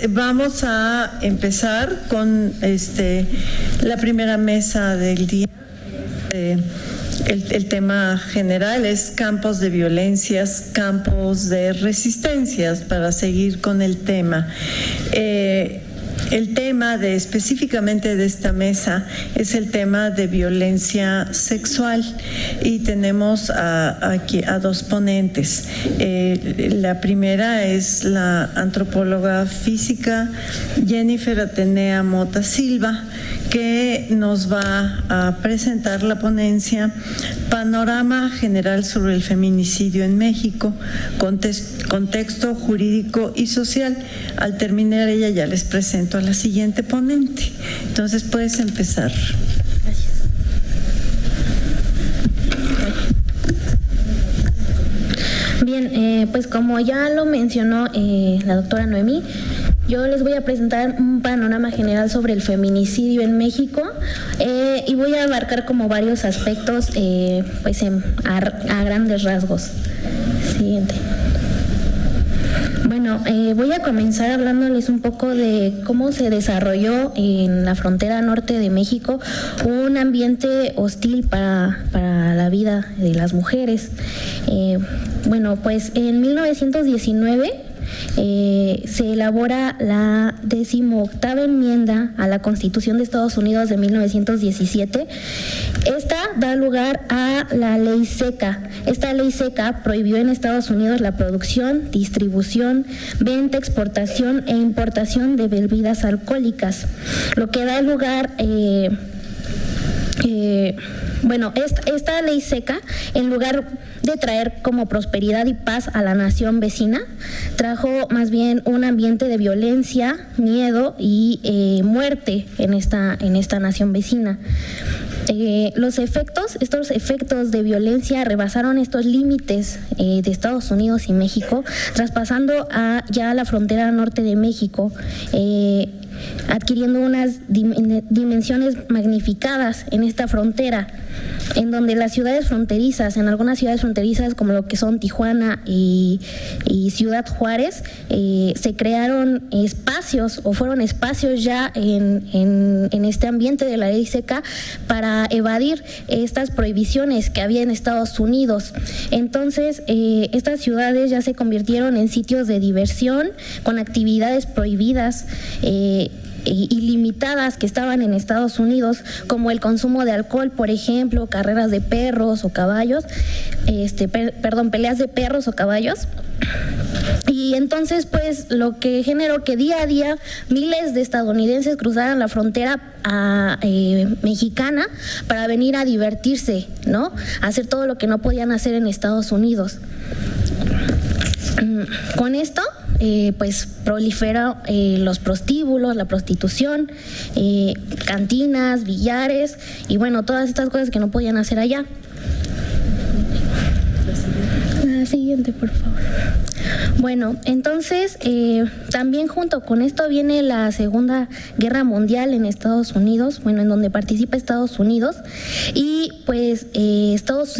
vamos a empezar con la primera mesa del día. El tema general es campos de violencias, campos de resistencias, para seguir con el tema. El tema específicamente de esta mesa es el tema de violencia sexual y tenemos aquí a dos ponentes. La primera es la antropóloga física Jennifer Atenea Mota Silva, que nos va a presentar la ponencia Panorama General sobre el Feminicidio en México, contexto jurídico y social. Al terminar ella ya les presento a la siguiente ponente. Entonces puedes empezar. Gracias. Bien, pues como ya lo mencionó la doctora Noemí, yo les voy a presentar un panorama general sobre el feminicidio en México y voy a abarcar como varios aspectos pues a grandes rasgos. Siguiente. Bueno, voy a comenzar hablándoles un poco de cómo se desarrolló en la frontera norte de México un ambiente hostil para la vida de las mujeres. Bueno, pues en 1919 se elabora la 18ª enmienda a la Constitución de Estados Unidos de 1917. Esta da lugar a la Ley Seca. Esta Ley Seca prohibió en Estados Unidos la producción, distribución, venta, exportación e importación de bebidas alcohólicas, lo que da lugar bueno, esta ley seca, en lugar de traer como prosperidad y paz a la nación vecina, trajo más bien un ambiente de violencia, miedo y muerte en esta nación vecina. Estos efectos de violencia rebasaron estos límites de Estados Unidos y México, traspasando ya la frontera norte de México, adquiriendo unas dimensiones magnificadas en esta frontera, en donde las ciudades fronterizas, en algunas ciudades fronterizas como lo que son Tijuana y Ciudad Juárez, se crearon espacios o fueron espacios ya en este ambiente de la ley seca para evadir estas prohibiciones que había en Estados Unidos. Entonces, estas ciudades ya se convirtieron en sitios de diversión con actividades prohibidas ilimitadas que estaban en Estados Unidos, como el consumo de alcohol, por ejemplo, carreras de perros o caballos, peleas de perros o caballos. Y entonces, pues, lo que generó que día a día miles de estadounidenses cruzaran la frontera mexicana para venir a divertirse, ¿no? A hacer todo lo que no podían hacer en Estados Unidos. Con esto, pues prolifera los prostíbulos, la prostitución, cantinas, billares y bueno, todas estas cosas que no podían hacer allá. La siguiente, por favor. Bueno, entonces también junto con esto viene la Segunda Guerra Mundial en Estados Unidos, bueno, en donde participa Estados Unidos, y pues Estados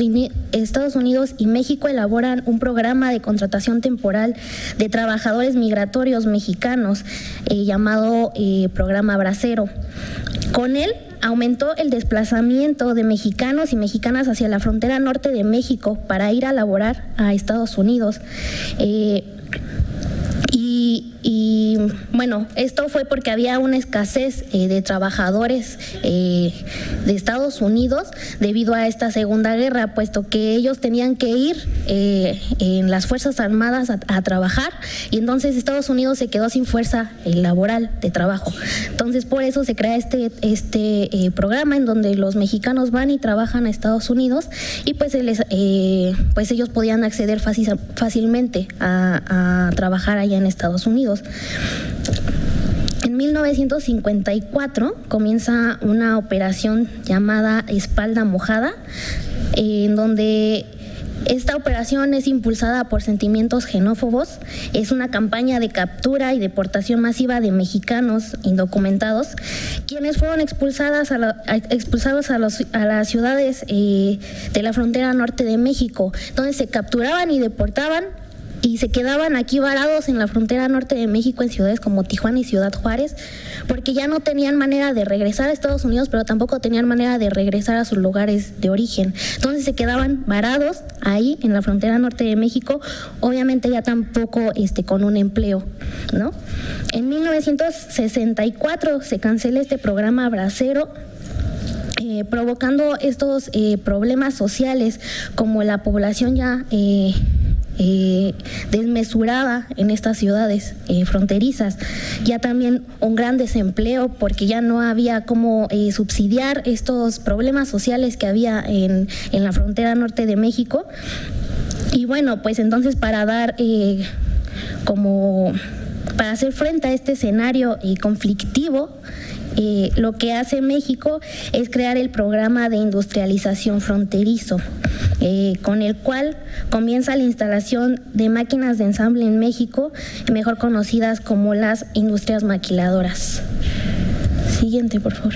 Unidos y México elaboran un programa de contratación temporal de trabajadores migratorios mexicanos llamado Programa Bracero. Con él aumentó el desplazamiento de mexicanos y mexicanas hacia la frontera norte de México para ir a laborar a Estados Unidos. Y bueno, esto fue porque había una escasez de trabajadores de Estados Unidos debido a esta Segunda Guerra, puesto que ellos tenían que ir en las Fuerzas Armadas a trabajar, y entonces Estados Unidos se quedó sin fuerza laboral de trabajo. Entonces por eso se crea este programa en donde los mexicanos van y trabajan a Estados Unidos y pues ellos podían acceder fácilmente a trabajar allá en Estados Unidos. En 1954 comienza una operación llamada Espalda Mojada, en donde esta operación es impulsada por sentimientos xenófobos. Es una campaña de captura y deportación masiva de mexicanos indocumentados, quienes fueron expulsados a las ciudades de la frontera norte de México, donde se capturaban y deportaban y se quedaban aquí varados en la frontera norte de México, en ciudades como Tijuana y Ciudad Juárez, porque ya no tenían manera de regresar a Estados Unidos, pero tampoco tenían manera de regresar a sus lugares de origen. Entonces se quedaban varados ahí en la frontera norte de México, obviamente ya tampoco con un empleo, ¿no? En 1964 se cancela este programa Bracero, provocando estos problemas sociales, como la población ya desmesurada en estas ciudades fronterizas, ya también un gran desempleo porque ya no había cómo subsidiar estos problemas sociales que había en la frontera norte de México. Y bueno, pues entonces para dar para hacer frente a este escenario conflictivo, lo que hace México es crear el programa de industrialización fronterizo, con el cual comienza la instalación de máquinas de ensamble en México, mejor conocidas como las industrias maquiladoras. Siguiente, por favor.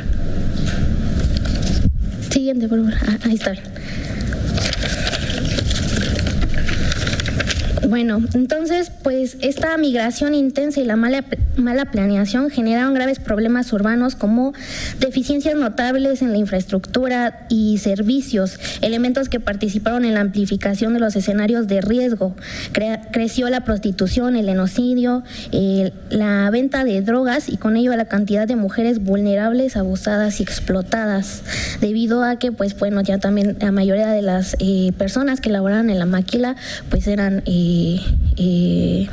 Siguiente, por favor. Ahí está bien. Bueno, entonces, pues esta migración intensa y la mala planeación generaron graves problemas urbanos como deficiencias notables en la infraestructura y servicios, elementos que participaron en la amplificación de los escenarios de riesgo. Creció la prostitución, el genocidio, la venta de drogas y con ello la cantidad de mujeres vulnerables, abusadas y explotadas, debido a que, pues bueno, ya también la mayoría de las personas que laboraban en la maquila, pues eran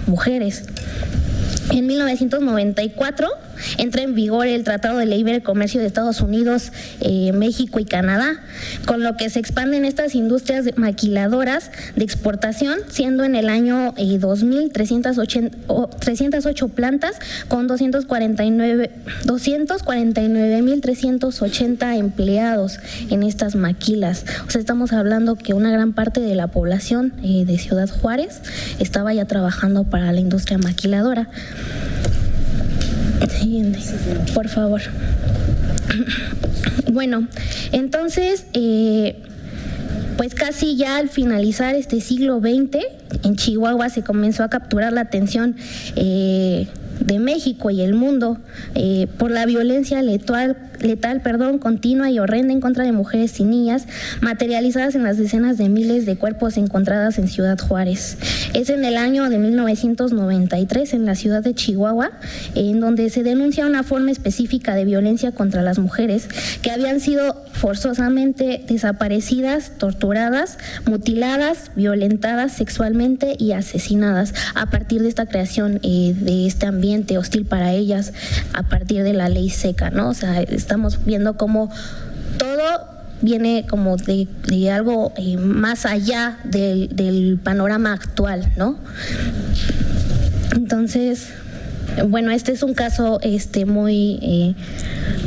mujeres. En 1994 entra en vigor el Tratado de Libre Comercio de Estados Unidos, México y Canadá, con lo que se expanden estas industrias maquiladoras de exportación, siendo en el año 2000 308 plantas con 249.380 empleados en estas maquilas. O sea, estamos hablando que una gran parte de la población de Ciudad Juárez estaba ya trabajando para la industria maquiladora. Siguiente, por favor. Bueno, entonces, pues casi ya al finalizar este siglo XX, en Chihuahua se comenzó a capturar la atención de México y el mundo por la violencia letal, continua y horrenda en contra de mujeres y niñas, materializadas en las decenas de miles de cuerpos encontradas en Ciudad Juárez. Es en el año de 1993, en la ciudad de Chihuahua, en donde se denuncia una forma específica de violencia contra las mujeres que habían sido forzosamente desaparecidas, torturadas, mutiladas, violentadas sexualmente y asesinadas a partir de esta creación de este ambiente hostil para ellas, a partir de la ley seca, ¿no? O sea, estamos viendo cómo todo viene como de algo más allá del panorama actual, ¿no? Entonces, bueno, este es un caso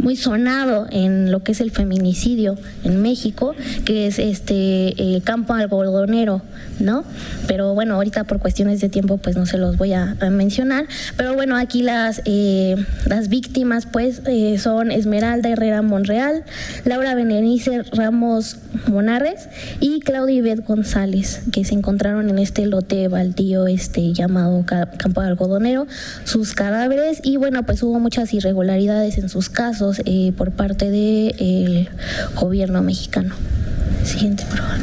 muy sonado en lo que es el feminicidio en México, que es Campo Algodonero, ¿no? Pero bueno, ahorita por cuestiones de tiempo pues no se los voy a mencionar, pero bueno, aquí las víctimas pues son Esmeralda Herrera Monreal, Laura Berenice Ramos Monarres y Claudia Ivette González, que se encontraron en este lote baldío llamado Campo Algodonero, sus cadáveres, y bueno, pues hubo muchas irregularidades en sus casos por parte del gobierno mexicano. Siguiente, por favor.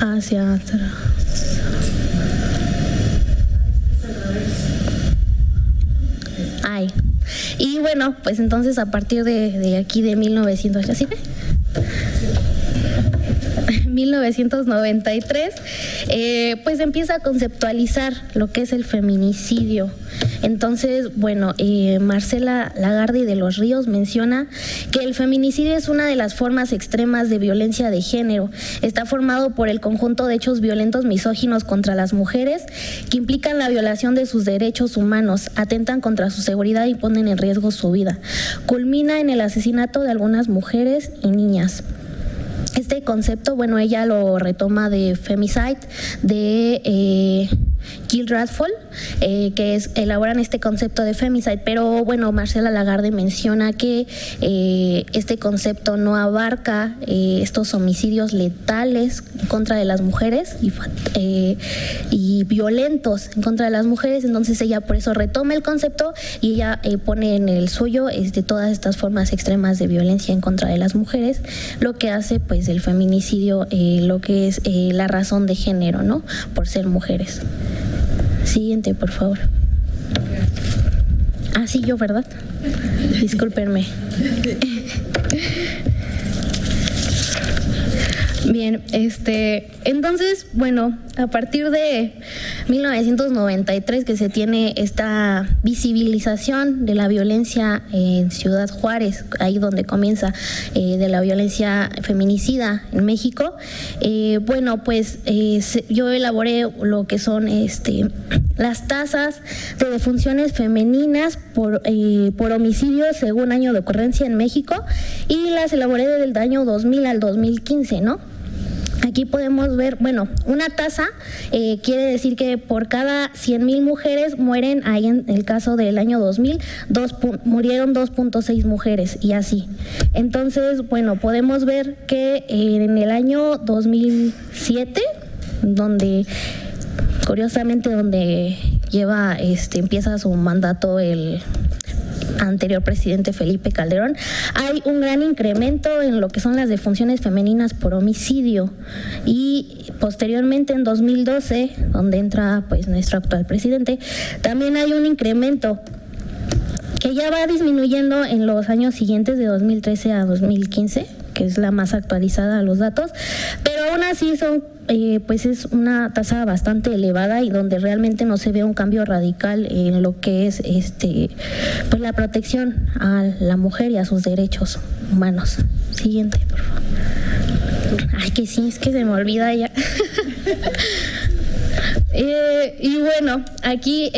Hacia atrás. Ay. Y bueno, pues entonces a partir de aquí de 1900, ¿así ve? 1993, pues empieza a conceptualizar lo que es el feminicidio. Entonces, bueno, Marcela Lagarde de los Ríos menciona que el feminicidio es una de las formas extremas de violencia de género. Está formado por el conjunto de hechos violentos misóginos contra las mujeres que implican la violación de sus derechos humanos, atentan contra su seguridad y ponen en riesgo su vida. Culmina en el asesinato de algunas mujeres y niñas. Este concepto, bueno, ella lo retoma de femicide, de Jill Radford, que elaboran este concepto de femicide, pero bueno, Marcela Lagarde menciona que este concepto no abarca estos homicidios letales en contra de las mujeres y violentos en contra de las mujeres. Entonces ella por eso retoma el concepto y ella pone en el suyo todas estas formas extremas de violencia en contra de las mujeres, lo que hace pues el feminicidio lo que es la razón de género, ¿no? Por ser mujeres. Siguiente, por favor. Sí, yo, ¿verdad? Discúlpenme. Bien, entonces, bueno, a partir de 1993 que se tiene esta visibilización de la violencia en Ciudad Juárez, ahí donde comienza de la violencia feminicida en México, bueno, pues yo elaboré lo que son las tasas de defunciones femeninas por homicidio según año de ocurrencia en México, y las elaboré desde el año 2000 al 2015, ¿no? Aquí podemos ver, bueno, una tasa quiere decir que por cada 100,000 mujeres mueren, ahí en el caso del año 2000, murieron 2.6 mujeres y así. Entonces, bueno, podemos ver que en el año 2007, curiosamente donde empieza su mandato el anterior presidente Felipe Calderón, hay un gran incremento en lo que son las defunciones femeninas por homicidio, y posteriormente en 2012, donde entra pues nuestro actual presidente, también hay un incremento que ya va disminuyendo en los años siguientes, de 2013 a 2015, que es la más actualizada a los datos, pero aún así pues es una tasa bastante elevada y donde realmente no se ve un cambio radical en lo que es pues la protección a la mujer y a sus derechos humanos. Siguiente, por favor. Ay, que sí, es que se me olvida ya. Y bueno, aquí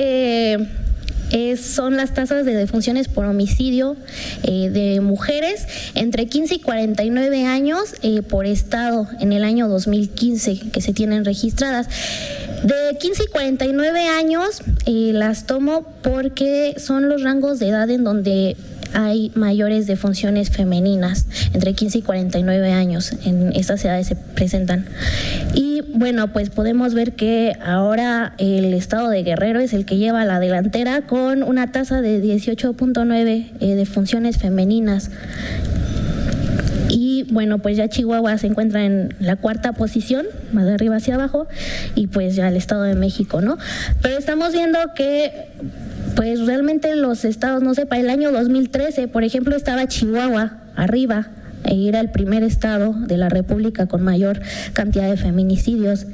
son las tasas de defunciones por homicidio de mujeres entre 15 y 49 años por estado en el año 2015 que se tienen registradas. De 15 y 49 años las tomo porque son los rangos de edad en donde hay mayores defunciones femeninas. Entre 15 y 49 años en estas edades se presentan. Y bueno, pues podemos ver que ahora el estado de Guerrero es el que lleva la delantera con una tasa de 18.9 defunciones femeninas. Y bueno, pues ya Chihuahua se encuentra en la cuarta posición, más de arriba hacia abajo, y pues ya el Estado de México, ¿no? Pero estamos viendo que pues realmente los estados, no sé, para el año 2013, por ejemplo, estaba Chihuahua arriba, era el primer estado de la República con mayor cantidad de feminicidios,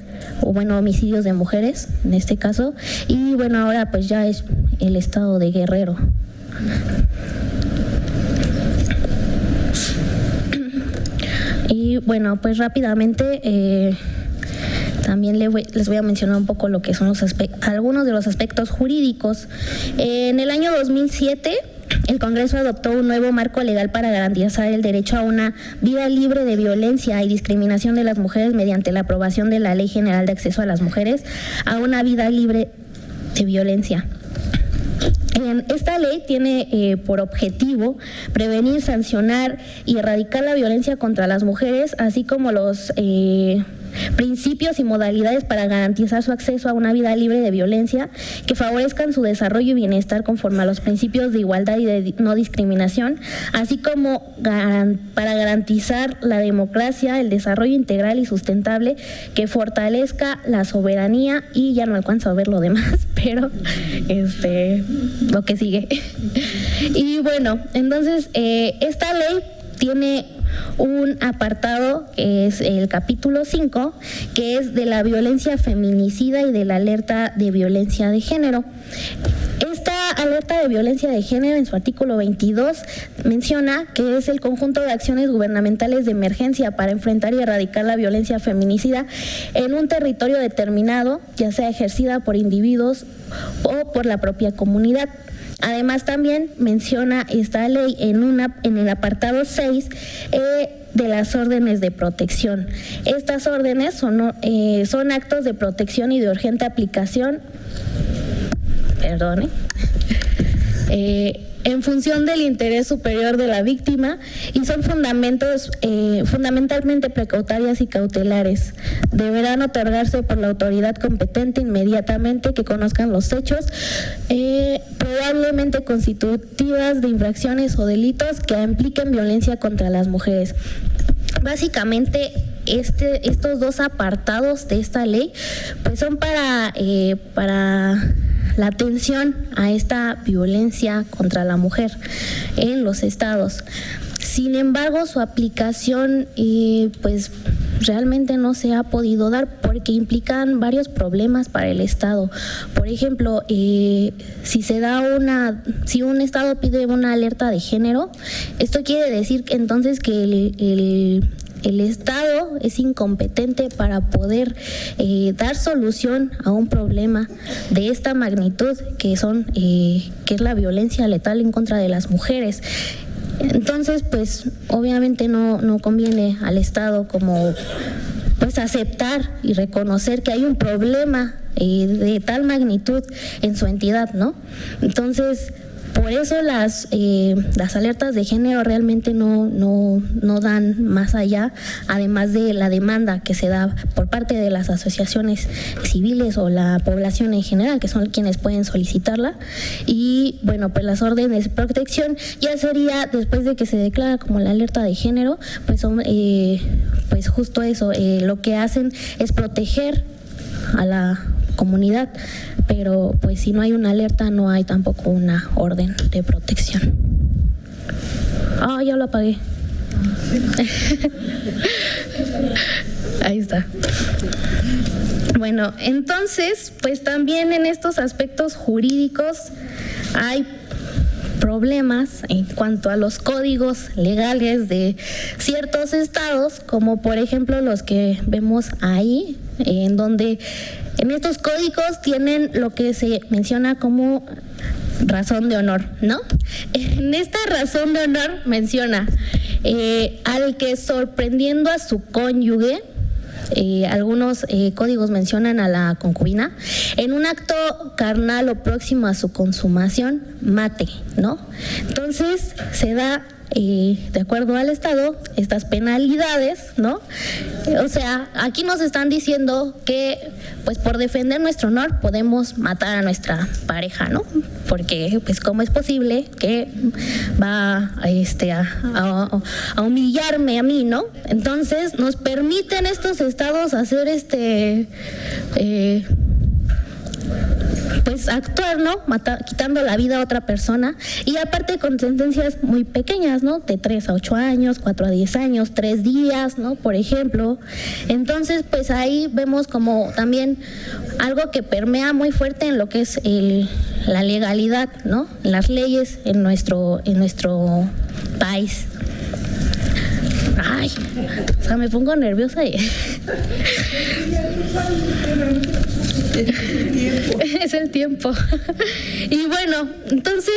o bueno, homicidios de mujeres en este caso, y bueno, ahora pues ya es el estado de Guerrero. Y bueno, pues rápidamente también les voy a mencionar un poco lo que son algunos de los aspectos jurídicos. En el año 2007, el Congreso adoptó un nuevo marco legal para garantizar el derecho a una vida libre de violencia y discriminación de las mujeres mediante la aprobación de la Ley General de Acceso a las Mujeres a una vida libre de violencia. Esta ley tiene por objetivo prevenir, sancionar y erradicar la violencia contra las mujeres, así como los principios y modalidades para garantizar su acceso a una vida libre de violencia que favorezcan su desarrollo y bienestar conforme a los principios de igualdad y de no discriminación, así como para garantizar la democracia, el desarrollo integral y sustentable que fortalezca la soberanía, y ya no alcanzo a ver lo demás, pero lo que sigue. Y bueno, entonces esta ley tiene un apartado que es el capítulo 5, que es de la violencia feminicida y de la alerta de violencia de género. Esta alerta de violencia de género, en su artículo 22, menciona que es el conjunto de acciones gubernamentales de emergencia para enfrentar y erradicar la violencia feminicida en un territorio determinado, ya sea ejercida por individuos o por la propia comunidad. Además, también menciona esta ley en el apartado 6 de las órdenes de protección. Estas órdenes son actos de protección y de urgente aplicación, en función del interés superior de la víctima y son fundamentalmente precautarias y cautelares. Deberán otorgarse por la autoridad competente inmediatamente que conozcan los hechos, probablemente constitutivas de infracciones o delitos que impliquen violencia contra las mujeres. Básicamente, estos dos apartados de esta ley pues son para la atención a esta violencia contra la mujer en los estados. Sin embargo, su aplicación pues realmente no se ha podido dar porque implican varios problemas para el estado. Por ejemplo, si un estado pide una alerta de género, esto quiere decir que entonces que el Estado es incompetente para poder dar solución a un problema de esta magnitud que es la violencia letal en contra de las mujeres. Entonces, pues obviamente no conviene al Estado como pues aceptar y reconocer que hay un problema de tal magnitud en su entidad, ¿no? Entonces, por eso las alertas de género realmente no dan más allá, además de la demanda que se da por parte de las asociaciones civiles o la población en general, que son quienes pueden solicitarla. Y bueno, pues las órdenes de protección ya sería después de que se declara como la alerta de género, pues son pues justo eso, lo que hacen es proteger a la comunidad, pero pues si no hay una alerta no hay tampoco una orden de protección. Ya lo apagué. Ahí está. Bueno, entonces pues también en estos aspectos jurídicos hay problemas en cuanto a los códigos legales de ciertos estados, como por ejemplo los que vemos ahí, en donde en estos códigos tienen lo que se menciona como razón de honor, ¿no? En esta razón de honor menciona al que sorprendiendo a su cónyuge, algunos códigos mencionan a la concubina, en un acto carnal o próximo a su consumación, mate, ¿no? Entonces se da de acuerdo al Estado estas penalidades, ¿no? O sea, aquí nos están diciendo que pues por defender nuestro honor podemos matar a nuestra pareja, ¿no? Porque pues cómo es posible que va a humillarme a mí, ¿no? Entonces nos permiten estos estados hacer pues actuar, ¿no? Quitando la vida a otra persona, y aparte con sentencias muy pequeñas, ¿no? De 3 a 8 años, 4 a 10 años, 3 días, ¿no? Por ejemplo. Entonces, pues ahí vemos como también algo que permea muy fuerte en lo que es la legalidad, ¿no? Las leyes en nuestro país. Ay, o sea, me pongo nerviosa y... Es el tiempo. Y bueno, entonces,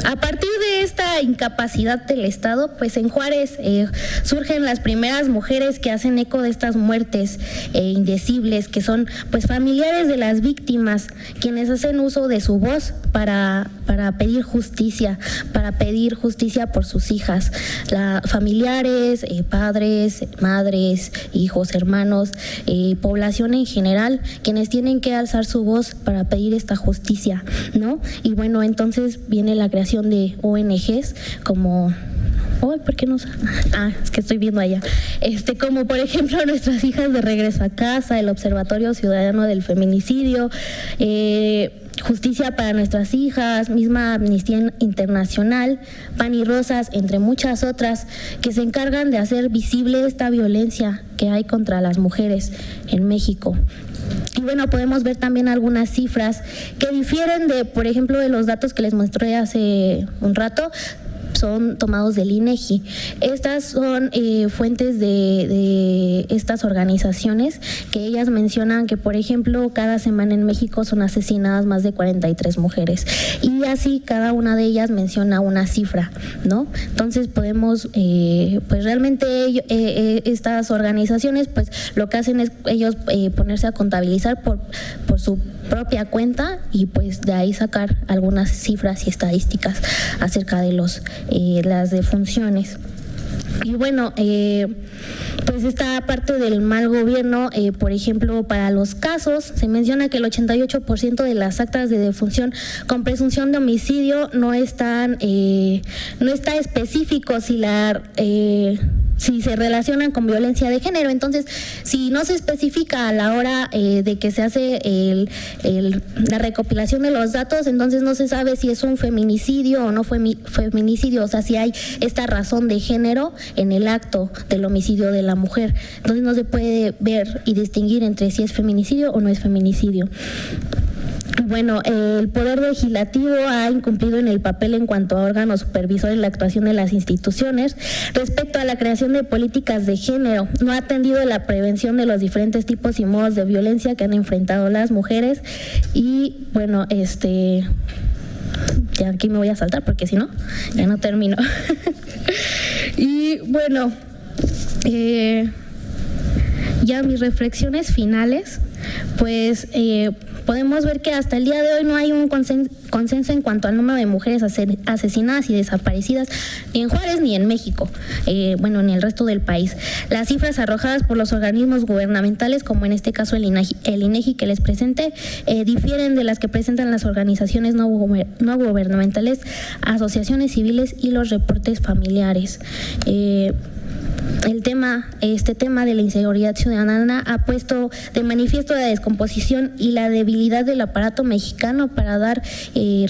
a partir de esta incapacidad del Estado, pues en Juárez surgen las primeras mujeres que hacen eco de estas muertes indecibles, que son pues familiares de las víctimas, quienes hacen uso de su voz para pedir justicia por sus hijas, familiares, padres, madres, hijos, hermanos, población en general, quienes tienen que alzar su voz para pedir esta justicia, ¿no? Y bueno, entonces viene la creación de ONGs como... ¿por qué no? Es que estoy viendo allá. Como por ejemplo Nuestras Hijas de Regreso a Casa, el Observatorio Ciudadano del Feminicidio, Justicia para Nuestras Hijas, misma Amnistía Internacional, Pan y Rosas, entre muchas otras, que se encargan de hacer visible esta violencia que hay contra las mujeres en México. Y bueno, podemos ver también algunas cifras que difieren de, por ejemplo, de los datos que les mostré hace un rato. son tomados del INEGI. Estas son fuentes de estas organizaciones que ellas mencionan que, por ejemplo, cada semana en México son asesinadas más de 43 mujeres y así cada una de ellas menciona una cifra, ¿no? Entonces podemos, pues realmente estas organizaciones, pues lo que hacen es ellos ponerse a contabilizar por su propia cuenta y pues de ahí sacar algunas cifras y estadísticas acerca de las defunciones. Y bueno, pues esta parte del mal gobierno, por ejemplo, para los casos, se menciona que el 88% de las actas de defunción con presunción de homicidio no está específico si se relacionan con violencia de género. Entonces, si no se especifica a la hora de que se hace la recopilación de los datos, entonces no se sabe si es un feminicidio o no fue feminicidio, o sea, si hay esta razón de género en el acto del homicidio de la mujer. Entonces no se puede ver y distinguir entre si es feminicidio o no es feminicidio. Bueno, el Poder Legislativo ha incumplido en el papel en cuanto a órgano supervisor en la actuación de las instituciones respecto a la creación de políticas de género. No ha atendido la prevención de los diferentes tipos y modos de violencia que han enfrentado las mujeres y, bueno, ya aquí me voy a saltar porque si no, ya no termino. Y, bueno, ya mis reflexiones finales, pues podemos ver que hasta el día de hoy no hay un consenso en cuanto al número de mujeres asesinadas y desaparecidas ni en Juárez ni en México, ni en el resto del país. Las cifras arrojadas por los organismos gubernamentales, como en este caso el INEGI que les presenté, difieren de las que presentan las organizaciones no gubernamentales, asociaciones civiles y los reportes familiares. Este tema de la inseguridad ciudadana ha puesto de manifiesto la descomposición y la debilidad del aparato mexicano para dar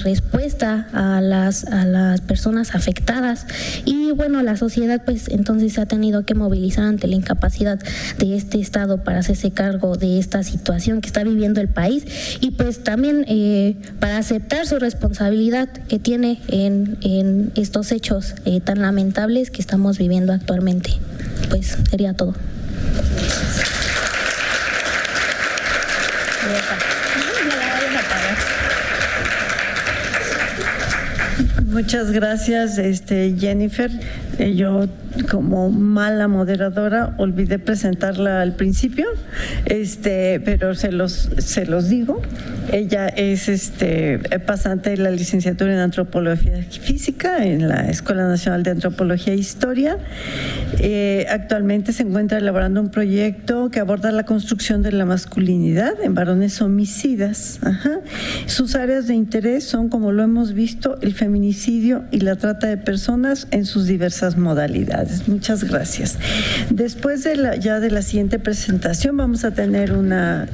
respuesta a las personas afectadas. Y bueno, la sociedad pues entonces se ha tenido que movilizar ante la incapacidad de este Estado para hacerse cargo de esta situación que está viviendo el país y pues también para aceptar su responsabilidad que tiene en estos hechos tan lamentables que estamos viviendo actualmente. Pues sería todo. Muchas gracias, Jennifer. Yo, como mala moderadora, olvidé presentarla al principio, pero se los digo. Ella es pasante de la licenciatura en Antropología Física en la Escuela Nacional de Antropología e Historia. Actualmente se encuentra elaborando un proyecto que aborda la construcción de la masculinidad en varones homicidas. Sus áreas de interés son, como lo hemos visto, el feminicidio y la trata de personas en sus diversas modalidades. Muchas gracias. Después de la siguiente presentación vamos a tener una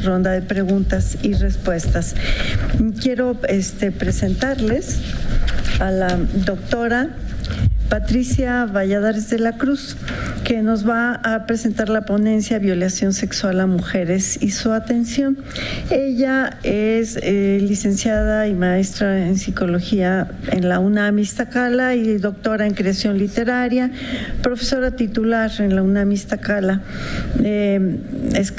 ronda de preguntas y respuestas. Quiero presentarles a la doctora Patricia Valladares de la Cruz, que nos va a presentar la ponencia Violación Sexual a Mujeres y su atención. Ella es licenciada y maestra en psicología en la UNAM Iztacala y doctora en creación literaria, profesora titular en la UNAM Iztacala. Es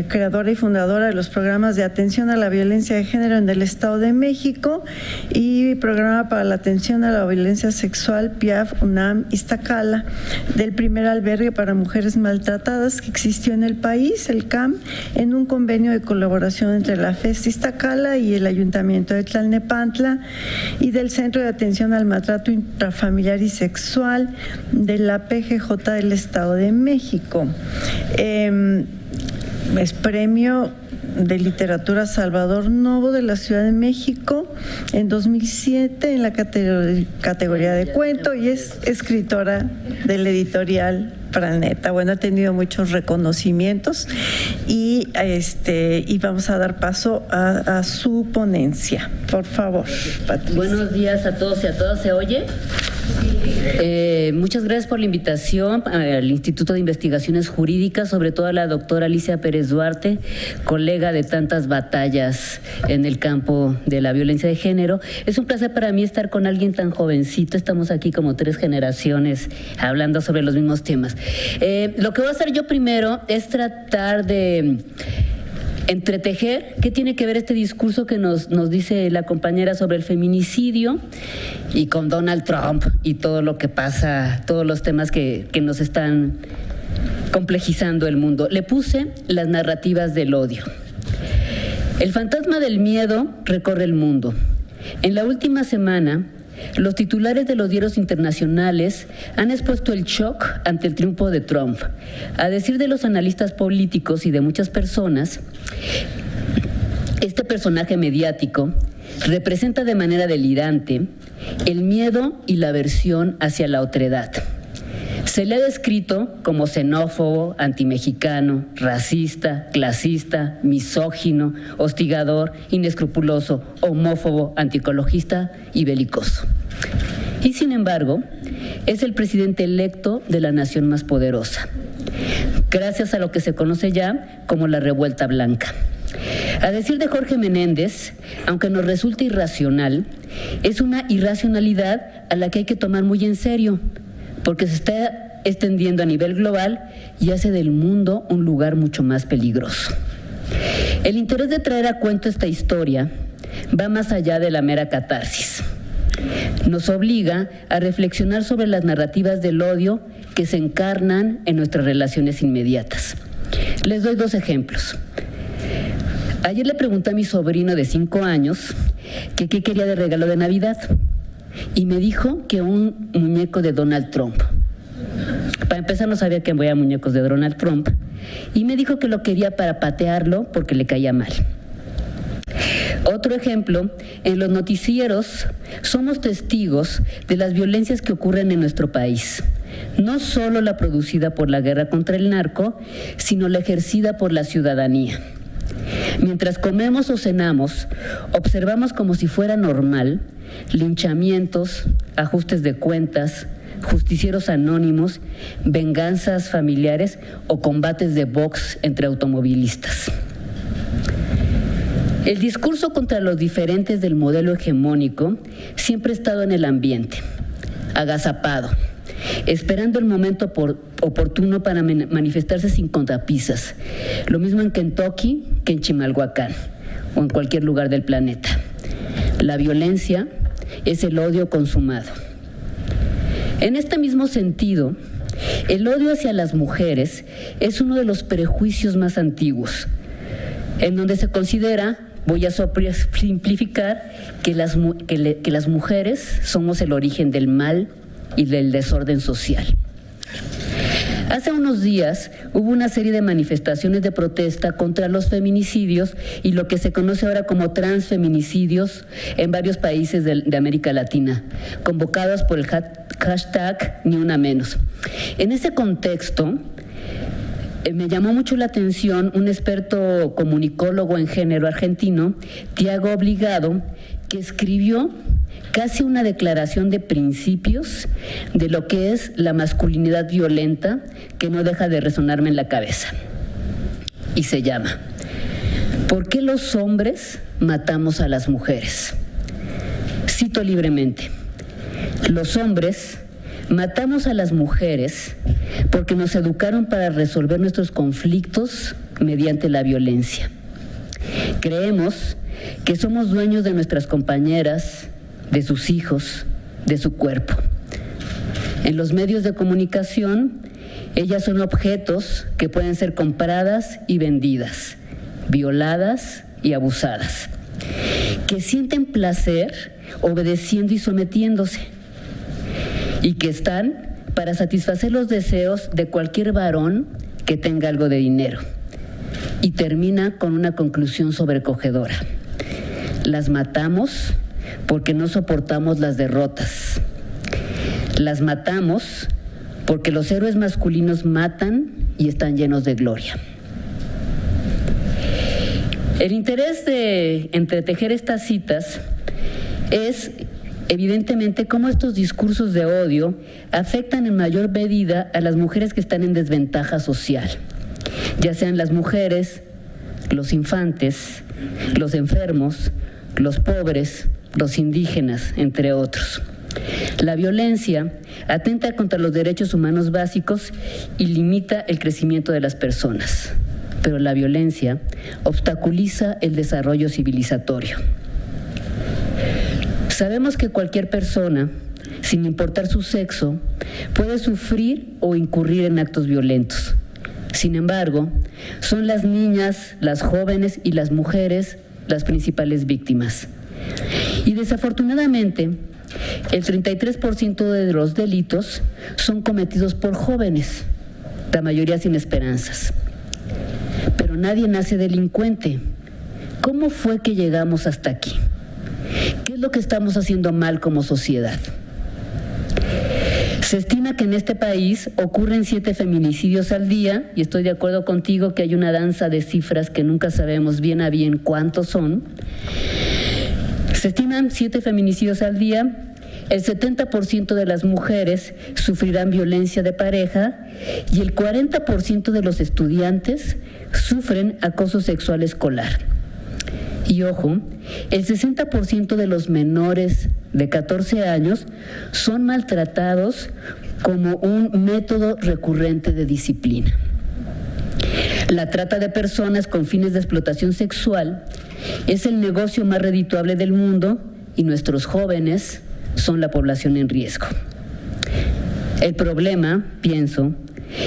creadora y fundadora de los programas de atención a la violencia de género en el Estado de México y programa para la atención a la violencia sexual PIAF UNAM Iztacala, del primer albergue para mujeres maltratadas que existió en el país, el CAM, en un convenio de colaboración entre la FES Iztacala y el Ayuntamiento de Tlalnepantla, y del Centro de Atención al Maltrato Intrafamiliar y Sexual de la PGJ del Estado de México. Es premio de literatura Salvador Novo de la Ciudad de México en 2007 en la categoría de cuento y es escritora del editorial Planeta. Bueno, ha tenido muchos reconocimientos y vamos a dar paso a su ponencia. Por favor, Patricia. Buenos días a todos y a todas. ¿Se oye? Sí. Muchas gracias por la invitación al Instituto de Investigaciones Jurídicas, sobre todo a la doctora Alicia Pérez Duarte, colega de tantas batallas en el campo de la violencia de género. Es un placer para mí estar con alguien tan jovencito. Estamos aquí como 3 generaciones hablando sobre los mismos temas. Lo que voy a hacer yo primero es tratar de entretejer qué tiene que ver este discurso que nos dice la compañera sobre el feminicidio y con Donald Trump y todo lo que pasa, todos los temas que nos están complejizando el mundo. Le puse las narrativas del odio. El fantasma del miedo recorre el mundo. En la última semana, los titulares de los diarios internacionales han expuesto el shock ante el triunfo de Trump. A decir de los analistas políticos y de muchas personas, este personaje mediático representa de manera delirante el miedo y la aversión hacia la otredad. Se le ha descrito como xenófobo, antimexicano, racista, clasista, misógino, hostigador, inescrupuloso, homófobo, antiecologista y belicoso. Y sin embargo, es el presidente electo de la nación más poderosa, gracias a lo que se conoce ya como la revuelta blanca. A decir de Jorge Menéndez, aunque nos resulte irracional, es una irracionalidad a la que hay que tomar muy en serio, porque se está extendiendo a nivel global y hace del mundo un lugar mucho más peligroso. El interés de traer a cuento esta historia va más allá de la mera catarsis. Nos obliga a reflexionar sobre las narrativas del odio que se encarnan en nuestras relaciones inmediatas. Les doy 2 ejemplos. Ayer le pregunté a mi sobrino de 5 años que qué quería de regalo de Navidad y me dijo que un muñeco de Donald Trump. Para empezar, no sabía que había muñecos de Donald Trump y me dijo que lo quería para patearlo porque le caía mal. Otro ejemplo, en los noticieros somos testigos de las violencias que ocurren en nuestro país. No solo la producida por la guerra contra el narco, sino la ejercida por la ciudadanía. Mientras comemos o cenamos, observamos como si fuera normal linchamientos, ajustes de cuentas, justicieros anónimos, venganzas familiares o combates de box entre automovilistas. El discurso contra los diferentes del modelo hegemónico siempre ha estado en el ambiente, agazapado, esperando el momento oportuno para manifestarse sin contrapisas. Lo mismo en Kentucky que en Chimalhuacán o en cualquier lugar del planeta. La violencia es el odio consumado. En este mismo sentido, el odio hacia las mujeres es uno de los prejuicios más antiguos, en donde se considera, voy a simplificar, que las mujeres somos el origen del mal y del desorden social. Hace unos días hubo una serie de manifestaciones de protesta contra los feminicidios y lo que se conoce ahora como transfeminicidios en varios países de América Latina, convocados por el hashtag Ni Una Menos. En ese contexto, me llamó mucho la atención un experto comunicólogo en género argentino, Tiago Obligado, que escribió casi una declaración de principios de lo que es la masculinidad violenta que no deja de resonarme en la cabeza. Y se llama ¿Por qué los hombres matamos a las mujeres? Cito libremente: los hombres matamos a las mujeres porque nos educaron para resolver nuestros conflictos mediante la violencia. Creemos que somos dueños de nuestras compañeras, de sus hijos, de su cuerpo. En los medios de comunicación, ellas son objetos que pueden ser compradas y vendidas, violadas y abusadas, que sienten placer obedeciendo y sometiéndose, y que están para satisfacer los deseos de cualquier varón que tenga algo de dinero. Y termina con una conclusión sobrecogedora: las matamos porque no soportamos las derrotas. Las matamos porque los héroes masculinos matan y están llenos de gloria. El interés de entretejer estas citas es evidentemente cómo estos discursos de odio afectan en mayor medida a las mujeres que están en desventaja social, ya sean las mujeres, los infantes, los enfermos, los pobres, los indígenas, entre otros. La violencia atenta contra los derechos humanos básicos y limita el crecimiento de las personas, pero la violencia obstaculiza el desarrollo civilizatorio. Sabemos que cualquier persona, sin importar su sexo, puede sufrir o incurrir en actos violentos. Sin embargo, son las niñas, las jóvenes y las mujeres las principales víctimas. Y desafortunadamente, el 33% de los delitos son cometidos por jóvenes, la mayoría sin esperanzas. Pero nadie nace delincuente. ¿Cómo fue que llegamos hasta aquí? ¿Qué es lo que estamos haciendo mal como sociedad? Se estima que en este país ocurren 7 feminicidios al día, y estoy de acuerdo contigo que hay una danza de cifras que nunca sabemos bien a bien cuántos son. Se estiman 7 feminicidios al día, el 70% de las mujeres sufrirán violencia de pareja y el 40% de los estudiantes sufren acoso sexual escolar. Y ojo, el 60% de los menores de 14 años son maltratados como un método recurrente de disciplina. La trata de personas con fines de explotación sexual es el negocio más redituable del mundo y nuestros jóvenes son la población en riesgo. El problema, pienso,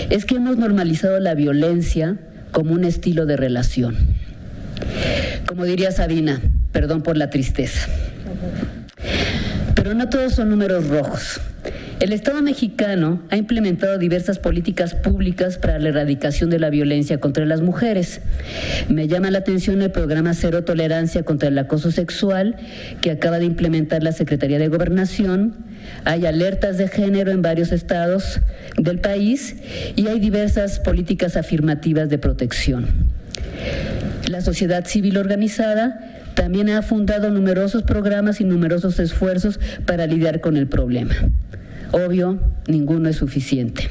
es que hemos normalizado la violencia como un estilo de relación. Como diría Sabina, perdón por la tristeza. Pero no todos son números rojos. El Estado mexicano ha implementado diversas políticas públicas para la erradicación de la violencia contra las mujeres. Me llama la atención el programa Cero Tolerancia contra el Acoso Sexual que acaba de implementar la Secretaría de Gobernación. Hay alertas de género en varios estados del país y hay diversas políticas afirmativas de protección. La sociedad civil organizada también ha fundado numerosos programas y numerosos esfuerzos para lidiar con el problema. Obvio, ninguno es suficiente.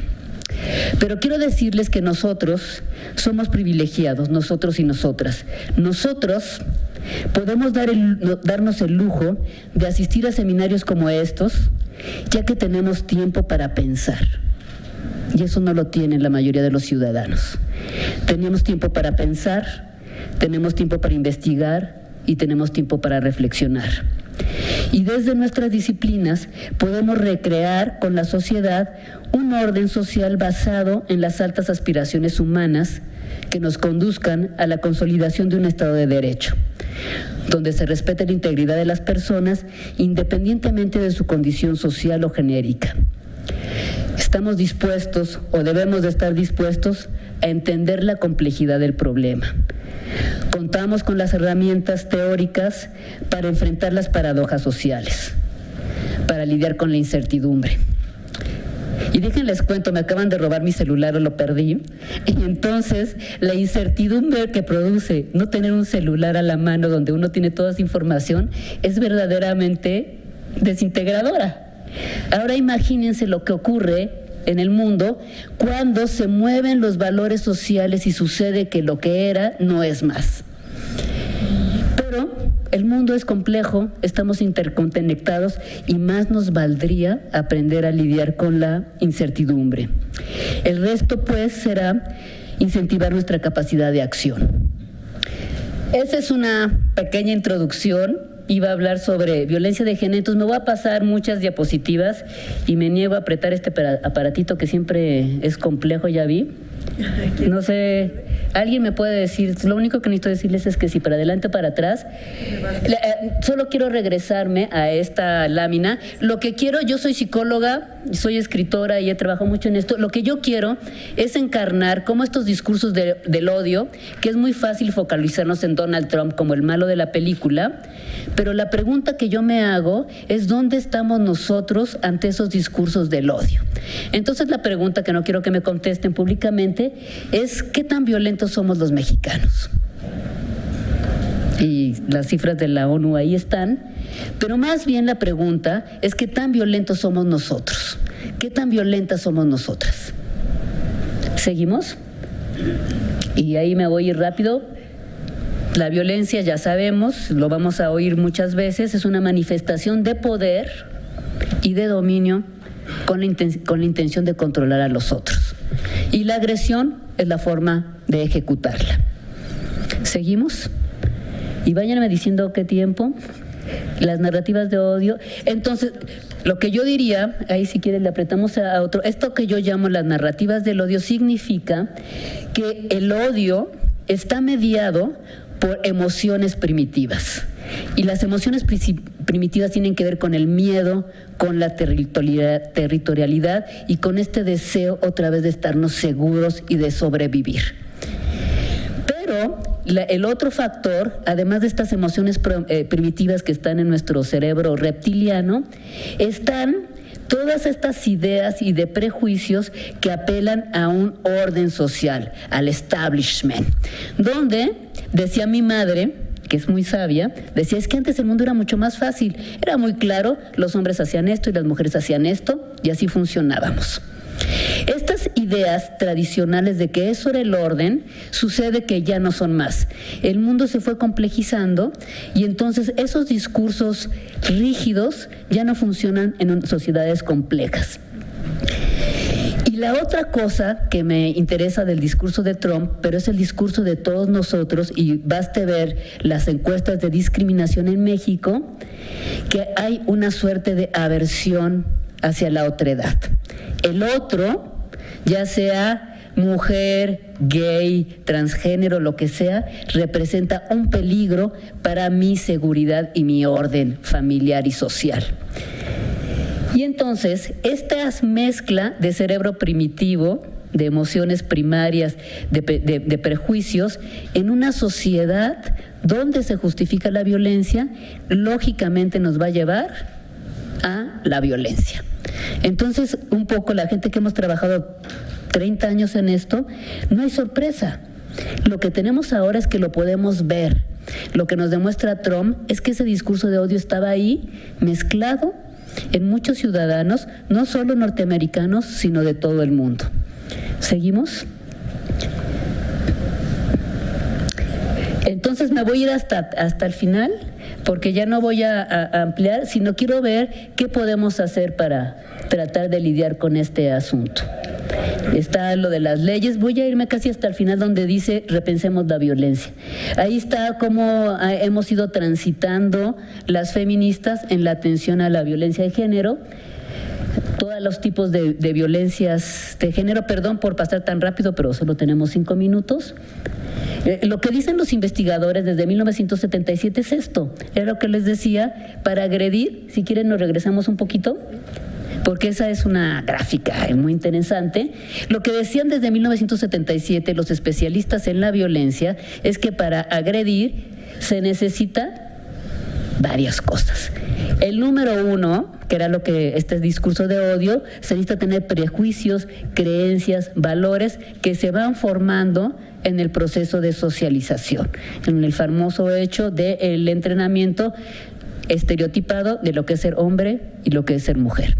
Pero quiero decirles que nosotros somos privilegiados, nosotros y nosotras. Nosotros podemos darnos el lujo de asistir a seminarios como estos, ya que tenemos tiempo para pensar. Y eso no lo tienen la mayoría de los ciudadanos. Tenemos tiempo para pensar, tenemos tiempo para investigar y tenemos tiempo para reflexionar. Y desde nuestras disciplinas podemos recrear con la sociedad un orden social basado en las altas aspiraciones humanas que nos conduzcan a la consolidación de un Estado de Derecho, donde se respete la integridad de las personas independientemente de su condición social o genérica. Estamos dispuestos o debemos de estar dispuestos a entender la complejidad del problema. Contamos con las herramientas teóricas para enfrentar las paradojas sociales, para lidiar con la incertidumbre. Y déjenles cuento, me acaban de robar mi celular o lo perdí, y entonces la incertidumbre que produce no tener un celular a la mano donde uno tiene toda esa información es verdaderamente desintegradora. Ahora imagínense lo que ocurre en el mundo cuando se mueven los valores sociales y sucede que lo que era no es más. Pero el mundo es complejo, estamos interconectados y más nos valdría aprender a lidiar con la incertidumbre. El resto, pues, será incentivar nuestra capacidad de acción. Esa es una pequeña introducción. Iba a hablar sobre violencia de género, entonces me voy a pasar muchas diapositivas y me niego a apretar este aparatito que siempre es complejo, ya vi. No sé, alguien me puede decir, lo único que necesito decirles es que si para adelante o para atrás, solo quiero regresarme a esta lámina. Lo que quiero, yo soy psicóloga, soy escritora y he trabajado mucho en esto, lo que yo quiero es encarnar cómo estos discursos del odio, que es muy fácil focalizarnos en Donald Trump como el malo de la película, pero la pregunta que yo me hago es ¿dónde estamos nosotros ante esos discursos del odio? Entonces la pregunta que no quiero que me contesten públicamente es ¿qué tan violentos somos los mexicanos? y las cifras de la ONU ahí están, pero más bien la pregunta es ¿qué tan violentos somos nosotros? ¿Qué tan violentas somos nosotras? ¿Seguimos? Y ahí me voy a ir rápido. La violencia, ya sabemos, lo vamos a oír muchas veces, es una manifestación de poder y de dominio con la intención de controlar a los otros. Y la agresión es la forma de ejecutarla. ¿Seguimos? Y váyanme diciendo qué tiempo. Las narrativas de odio. Entonces, lo que yo diría, ahí si quieren le apretamos a otro, esto que yo llamo las narrativas del odio significa que el odio está mediado por emociones primitivas. Y las emociones primitivas tienen que ver con el miedo, con la territorialidad y con este deseo otra vez de estarnos seguros y de sobrevivir. Pero el otro factor, además de estas emociones primitivas que están en nuestro cerebro reptiliano, están todas estas ideas y de prejuicios que apelan a un orden social, al establishment, donde, decía mi madre, que es muy sabia, decía, es que antes el mundo era mucho más fácil, era muy claro, los hombres hacían esto y las mujeres hacían esto, y así funcionábamos. Estas ideas tradicionales de que eso era el orden, sucede que ya no son más. El mundo se fue complejizando y entonces esos discursos rígidos ya no funcionan en sociedades complejas. Y la otra cosa que me interesa del discurso de Trump, pero es el discurso de todos nosotros, y baste ver las encuestas de discriminación en México, que hay una suerte de aversión hacia la otredad. El otro, ya sea mujer, gay, transgénero, lo que sea, representa un peligro para mi seguridad y mi orden familiar y social. Y entonces, esta mezcla de cerebro primitivo, de emociones primarias, de prejuicios, en una sociedad donde se justifica la violencia, lógicamente nos va a llevar a la violencia. Entonces, un poco la gente que hemos trabajado 30 años en esto, no hay sorpresa. Lo que tenemos ahora es que lo podemos ver. Lo que nos demuestra Trump es que ese discurso de odio estaba ahí, mezclado en muchos ciudadanos, no solo norteamericanos, sino de todo el mundo. ¿Seguimos? Entonces me voy a ir hasta el final, porque ya no voy a ampliar, sino quiero ver qué podemos hacer para tratar de lidiar con este asunto. Está lo de las leyes, voy a irme casi hasta el final donde dice repensemos la violencia. Ahí está cómo hemos ido transitando las feministas en la atención a la violencia de género, todos los tipos de violencias de género. Perdón por pasar tan rápido, pero solo tenemos 5 minutos. Lo que dicen los investigadores desde 1977 es esto, era lo que les decía, para agredir, si quieren nos regresamos un poquito, porque esa es una gráfica muy interesante. Lo que decían desde 1977 los especialistas en la violencia es que para agredir se necesita varias cosas. El número 1, que era lo que este discurso de odio, se necesita tener prejuicios, creencias, valores que se van formando en el proceso de socialización, en el famoso hecho del entrenamiento estereotipado de lo que es ser hombre y lo que es ser mujer.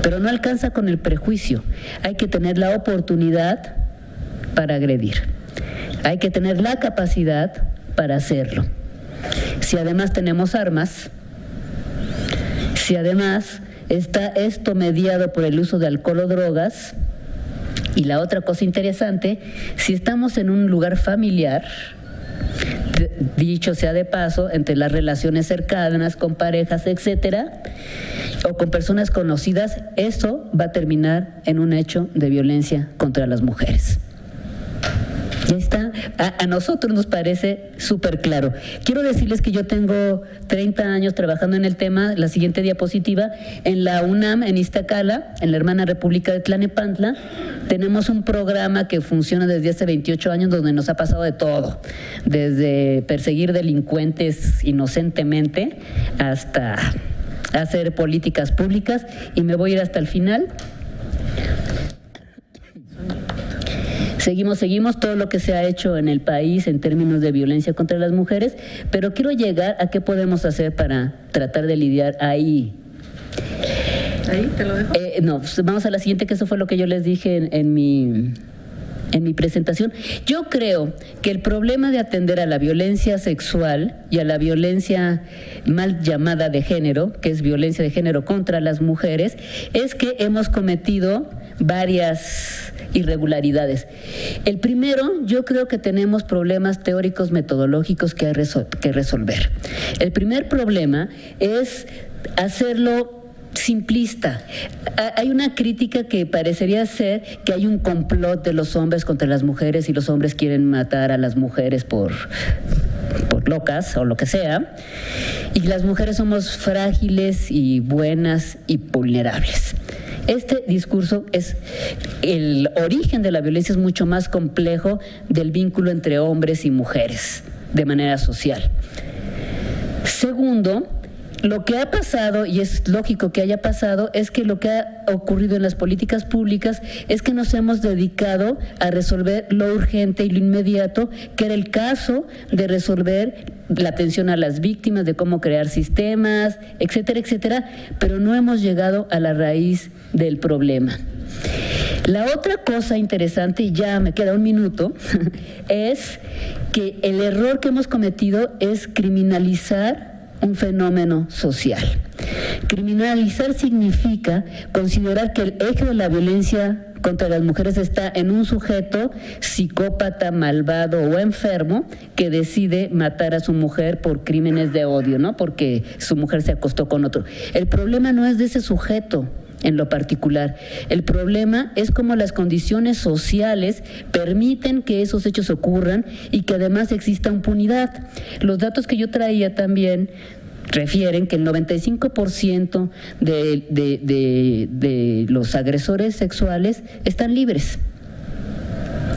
Pero no alcanza con el prejuicio, hay que tener la oportunidad para agredir, hay que tener la capacidad para hacerlo. Si además tenemos armas, si además está esto mediado por el uso de alcohol o drogas, y la otra cosa interesante, si estamos en un lugar familiar, dicho sea de paso, entre las relaciones cercanas, con parejas, etcétera, o con personas conocidas, eso va a terminar en un hecho de violencia contra las mujeres. Ya está, a nosotros nos parece súper claro. Quiero decirles que yo tengo 30 años trabajando en el tema, la siguiente diapositiva, en la UNAM, en Iztacala, en la hermana República de Tlalnepantla, tenemos un programa que funciona desde hace 28 años donde nos ha pasado de todo, desde perseguir delincuentes inocentemente hasta hacer políticas públicas, y me voy a ir hasta el final. Seguimos todo lo que se ha hecho en el país en términos de violencia contra las mujeres, pero quiero llegar a qué podemos hacer para tratar de lidiar ahí. ¿Ahí te lo dejo? No, pues vamos a la siguiente, que eso fue lo que yo les dije en mi presentación. Yo creo que el problema de atender a la violencia sexual y a la violencia mal llamada de género, que es violencia de género contra las mujeres, es que hemos cometido varias irregularidades. El primero, yo creo que tenemos problemas teóricos metodológicos que resolver. El primer problema es hacerlo simplista. Hay una crítica que parecería ser que hay un complot de los hombres contra las mujeres y los hombres quieren matar a las mujeres por locas o lo que sea, y las mujeres somos frágiles y buenas y vulnerables. Este discurso es el origen de la violencia, es mucho más complejo del vínculo entre hombres y mujeres de manera social. Segundo, lo que ha pasado, y es lógico que haya pasado, es que lo que ha ocurrido en las políticas públicas es que nos hemos dedicado a resolver lo urgente y lo inmediato, que era el caso de resolver la atención a las víctimas, de cómo crear sistemas, etcétera, etcétera, pero no hemos llegado a la raíz del problema. La otra cosa interesante, y ya me queda un minuto, es que el error que hemos cometido es criminalizar un fenómeno social. Criminalizar significa considerar que el eje de la violencia contra las mujeres está en un sujeto psicópata, malvado o enfermo que decide matar a su mujer por crímenes de odio, ¿no? Porque su mujer se acostó con otro. El problema no es de ese sujeto en lo particular. El problema es cómo las condiciones sociales permiten que esos hechos ocurran y que además exista impunidad. Los datos que yo traía también refieren que el 95% de los agresores sexuales están libres.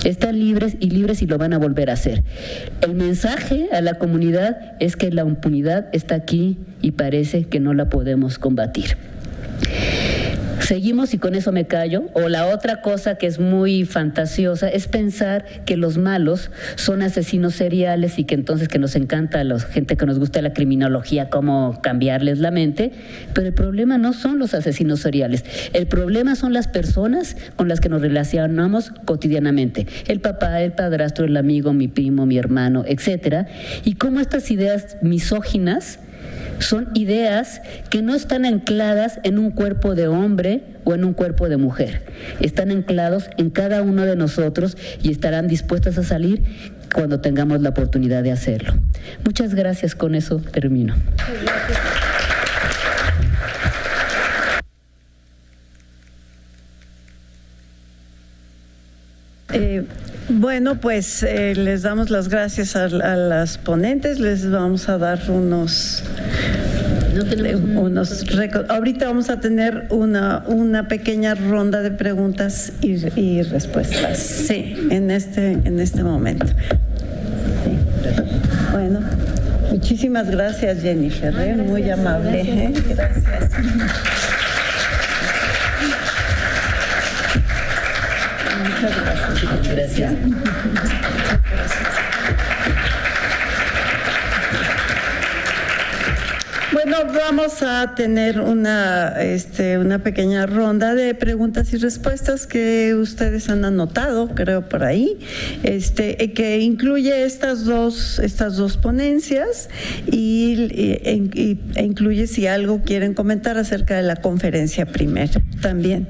Están libres y lo van a volver a hacer. El mensaje a la comunidad es que la impunidad está aquí y parece que no la podemos combatir. Seguimos y con eso me callo. O la otra cosa que es muy fantasiosa es pensar que los malos son asesinos seriales y que entonces que nos encanta a la gente que nos gusta la criminología cómo cambiarles la mente, pero el problema no son los asesinos seriales, el problema son las personas con las que nos relacionamos cotidianamente, el papá, el padrastro, el amigo, mi primo, mi hermano, etcétera, y cómo estas ideas misóginas son ideas que no están ancladas en un cuerpo de hombre o en un cuerpo de mujer. Están anclados en cada uno de nosotros y estarán dispuestas a salir cuando tengamos la oportunidad de hacerlo. Muchas gracias, con eso termino. Bueno, pues les damos las gracias a las ponentes, les vamos a dar ahorita vamos a tener una pequeña ronda de preguntas y respuestas. Sí, en este momento. Sí. Bueno, muchísimas gracias, Jennifer, muy amable. Gracias. Muchas gracias. Gracias. Bueno, vamos a tener una pequeña ronda de preguntas y respuestas que ustedes han anotado, creo por ahí, que incluye estas dos ponencias e incluye si algo quieren comentar acerca de la conferencia primera también.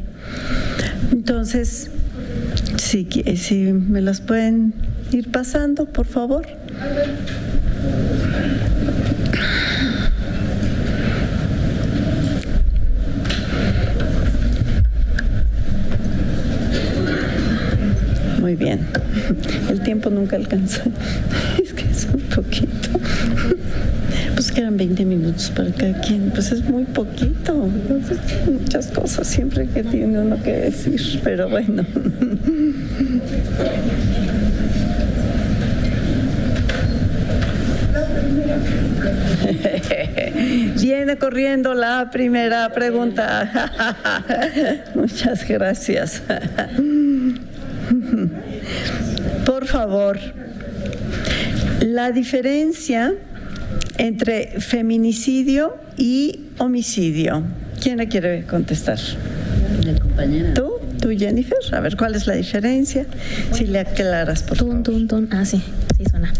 Entonces, si me las pueden ir pasando, por favor. Muy bien. El tiempo nunca alcanza. Es que es un poquito. Pues quedan 20 minutos para cada quien. Pues es muy poquito. Muchas cosas siempre que tiene uno que decir. Pero bueno. Viene corriendo la primera pregunta. Muchas gracias. favor, la diferencia entre feminicidio y homicidio. ¿Quién la quiere contestar? La compañera. ¿Tú, Jennifer? A ver, ¿cuál es la diferencia? Si le aclaras, por favor. Ah, sí suena.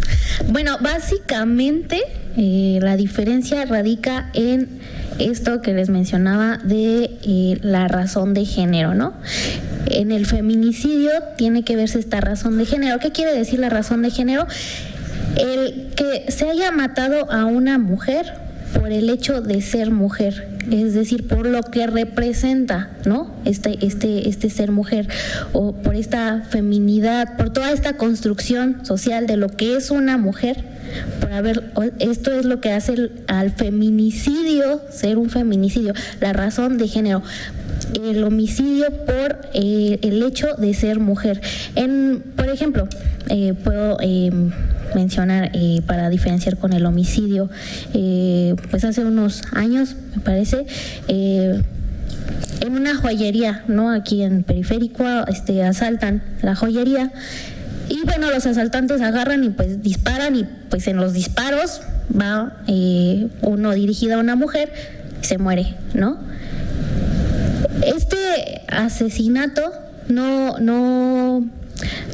Bueno, básicamente la diferencia radica en esto que les mencionaba de la razón de género, ¿no? En el feminicidio tiene que verse esta razón de género. ¿Qué quiere decir la razón de género? El que se haya matado a una mujer por el hecho de ser mujer, es decir, por lo que representa, ¿no? Este ser mujer, o por esta feminidad, por toda esta construcción social de lo que es una mujer. Esto es lo que hace al feminicidio ser un feminicidio, la razón de género. El homicidio por el hecho de ser mujer. Por ejemplo, puedo mencionar para diferenciar con el homicidio, pues hace unos años, me parece, en una joyería, ¿no? Aquí en Periférico, asaltan la joyería. Y bueno, los asaltantes agarran y pues disparan, y pues en los disparos va uno dirigido a una mujer y se muere, ¿no? Este asesinato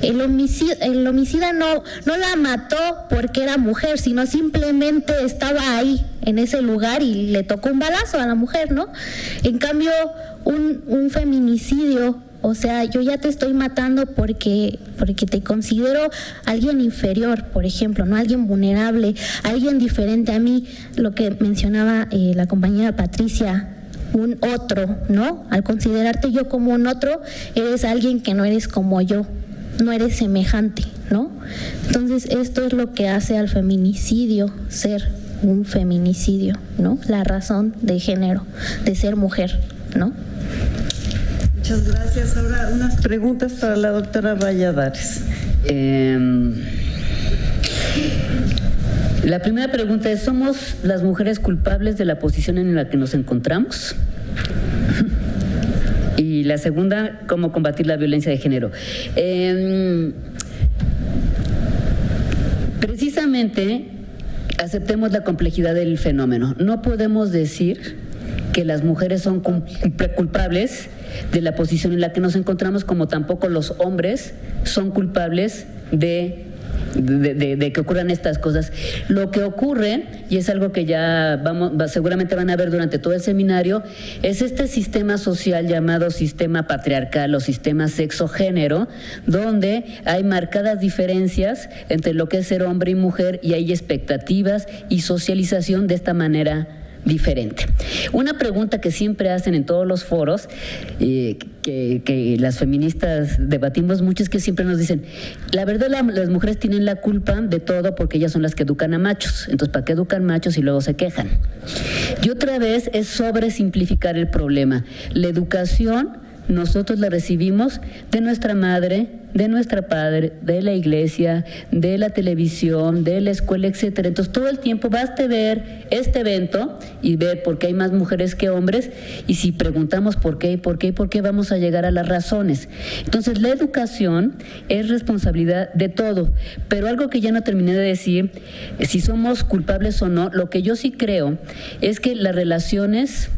el homicida no la mató porque era mujer, sino simplemente estaba ahí en ese lugar y le tocó un balazo a la mujer, ¿no? En cambio, un feminicidio, o sea, yo ya te estoy matando porque te considero alguien inferior, por ejemplo, ¿no? Alguien vulnerable, alguien diferente a mí, lo que mencionaba la compañera Patricia, un otro, ¿no? Al considerarte yo como un otro, eres alguien que no eres como yo, no eres semejante, ¿no? Entonces, esto es lo que hace al feminicidio ser un feminicidio, ¿no? La razón de género, de ser mujer, ¿no? Muchas gracias. Ahora unas preguntas para la doctora Valladares. La primera pregunta es: ¿somos las mujeres culpables de la posición en la que nos encontramos? Y la segunda, ¿cómo combatir la violencia de género? Precisamente, aceptemos la complejidad del fenómeno. No podemos decir que las mujeres son culpables de la posición en la que nos encontramos, como tampoco los hombres son culpables de que ocurran estas cosas. Lo que ocurre, y es algo que ya seguramente van a ver durante todo el seminario, es este sistema social llamado sistema patriarcal o sistema sexo-género, donde hay marcadas diferencias entre lo que es ser hombre y mujer, y hay expectativas y socialización de esta manera diferente. Una pregunta que siempre hacen en todos los foros, que las feministas debatimos mucho, es que siempre nos dicen: la verdad, las mujeres tienen la culpa de todo porque ellas son las que educan a machos. Entonces, ¿para qué educan machos y luego se quejan? Y otra vez es sobresimplificar el problema. La educación nosotros la recibimos de nuestra madre, de nuestra padre, de la iglesia, de la televisión, de la escuela, etcétera. Entonces, todo el tiempo basta ver este evento y ver por qué hay más mujeres que hombres, y si preguntamos por qué, vamos a llegar a las razones. Entonces, la educación es responsabilidad de todo. Pero algo que ya no terminé de decir, si somos culpables o no, lo que yo sí creo es que las relaciones,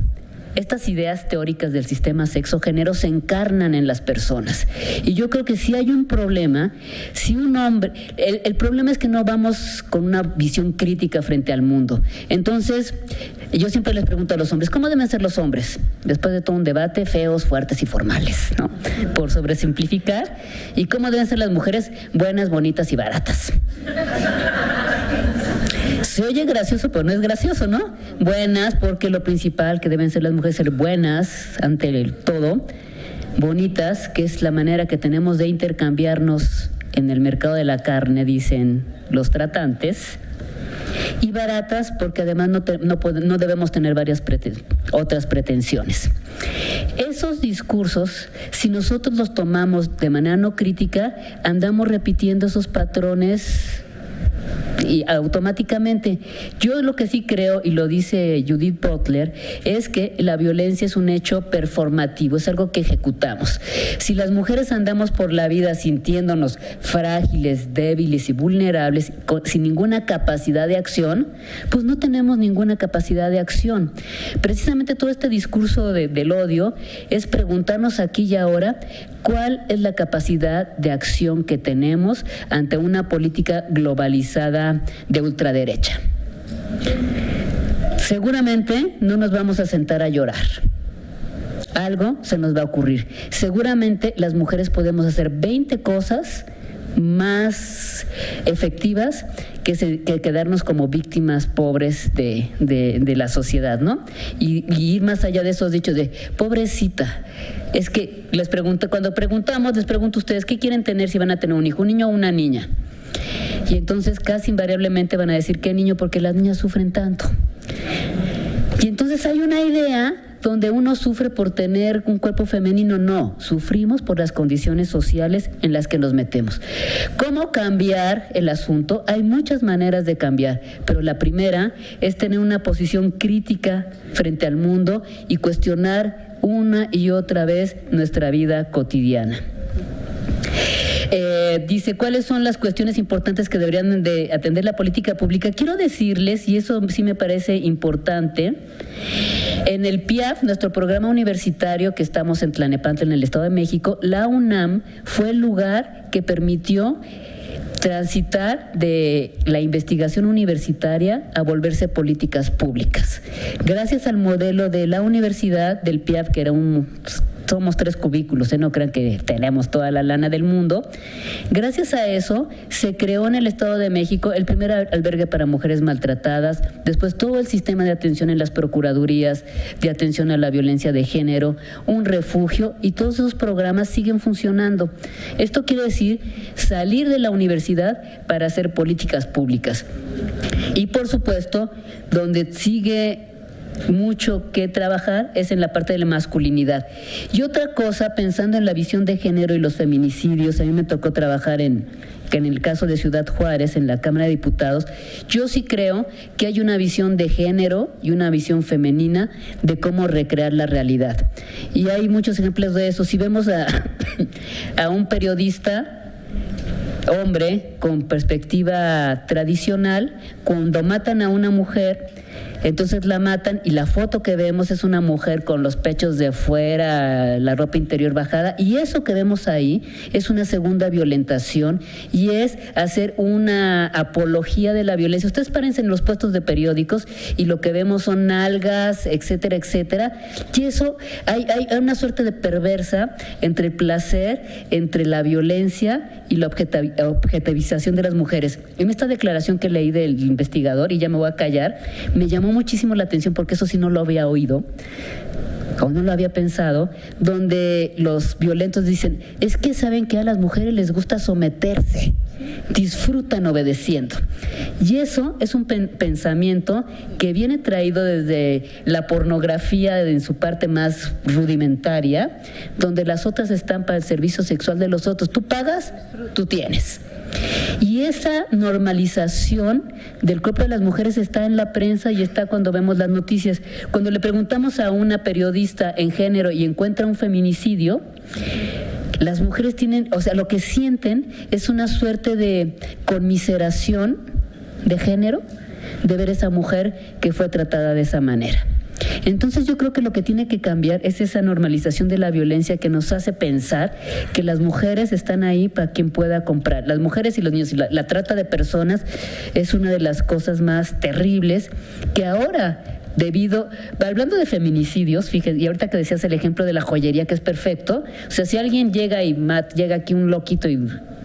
estas ideas teóricas del sistema sexo-género se encarnan en las personas. Y yo creo que si hay un problema, si un hombre... El problema es que no vamos con una visión crítica frente al mundo. Entonces, yo siempre les pregunto a los hombres: ¿cómo deben ser los hombres? Después de todo un debate, feos, fuertes y formales, ¿no? Por sobresimplificar. ¿Y cómo deben ser las mujeres? Buenas, bonitas y baratas. Se oye gracioso, pero no es gracioso, ¿no? Buenas, porque lo principal que deben ser las mujeres, ser buenas ante el todo. Bonitas, que es la manera que tenemos de intercambiarnos en el mercado de la carne, dicen los tratantes. Y baratas, porque además no debemos tener otras pretensiones. Esos discursos, si nosotros los tomamos de manera no crítica, andamos repitiendo esos patrones y automáticamente. Yo lo que sí creo, y lo dice Judith Butler, es que la violencia es un hecho performativo, es algo que ejecutamos. Si las mujeres andamos por la vida sintiéndonos frágiles, débiles y vulnerables, sin ninguna capacidad de acción, pues no tenemos ninguna capacidad de acción. Precisamente todo este discurso del odio es preguntarnos aquí y ahora cuál es la capacidad de acción que tenemos ante una política globalizada de ultraderecha. Seguramente no nos vamos a sentar a llorar. Algo se nos va a ocurrir. Seguramente las mujeres podemos hacer 20 cosas más efectivas que quedarnos como víctimas pobres de la sociedad, ¿no? Y ir más allá de esos dichos de pobrecita. Es que les pregunto, cuando preguntamos, les pregunto a ustedes, ¿qué quieren tener si van a tener un hijo, un niño o una niña? Y entonces casi invariablemente van a decir, ¿qué niño? Porque las niñas sufren tanto. Y entonces hay una idea donde uno sufre por tener un cuerpo femenino. No, sufrimos por las condiciones sociales en las que nos metemos. ¿Cómo cambiar el asunto? Hay muchas maneras de cambiar, pero la primera es tener una posición crítica frente al mundo y cuestionar una y otra vez nuestra vida cotidiana. Dice, ¿cuáles son las cuestiones importantes que deberían de atender la política pública? Quiero decirles, y eso sí me parece importante, en el PIAF, nuestro programa universitario que estamos en Tlalnepantla, en el Estado de México, la UNAM fue el lugar que permitió transitar de la investigación universitaria a volverse políticas públicas. Gracias al modelo de la universidad, del PIAF, que era somos 3 cubículos, no crean que tenemos toda la lana del mundo. Gracias a eso se creó en el Estado de México el primer albergue para mujeres maltratadas, después todo el sistema de atención en las procuradurías, de atención a la violencia de género, un refugio, y todos esos programas siguen funcionando. Esto quiere decir salir de la universidad para hacer políticas públicas. Y por supuesto, donde sigue mucho que trabajar es en la parte de la masculinidad. Y otra cosa, pensando en la visión de género y los feminicidios, a mí me tocó trabajar que en el caso de Ciudad Juárez, en la Cámara de Diputados, yo sí creo que hay una visión de género y una visión femenina de cómo recrear la realidad. Y hay muchos ejemplos de eso. Si vemos a un periodista hombre con perspectiva tradicional, cuando matan a una mujer, entonces la matan y la foto que vemos es una mujer con los pechos de fuera, la ropa interior bajada, y eso que vemos ahí es una segunda violentación y es hacer una apología de la violencia. Ustedes párense en los puestos de periódicos y lo que vemos son nalgas, etcétera, etcétera, y eso hay una suerte de perversa entre el placer, entre la violencia y la objetivización de las mujeres. En esta declaración que leí del investigador, y ya me voy a callar, me llamó muchísimo la atención porque eso sí no lo había oído o no lo había pensado, donde los violentos dicen, es que saben que a las mujeres les gusta someterse, disfrutan obedeciendo. Y eso es un pensamiento que viene traído desde la pornografía en su parte más rudimentaria, donde las otras están para el servicio sexual de los otros. Tú pagas, tú tienes. Y esa normalización del cuerpo de las mujeres está en la prensa y está cuando vemos las noticias. Cuando le preguntamos a una periodista en género y encuentra un feminicidio, las mujeres tienen, o sea, lo que sienten es una suerte de conmiseración de género, de ver esa mujer que fue tratada de esa manera. Entonces yo creo que lo que tiene que cambiar es esa normalización de la violencia que nos hace pensar que las mujeres están ahí para quien pueda comprar. Las mujeres y los niños, y la trata de personas es una de las cosas más terribles que ahora, hablando de feminicidios, fíjense, y ahorita que decías el ejemplo de la joyería, que es perfecto, o sea, si alguien llega aquí un loquito y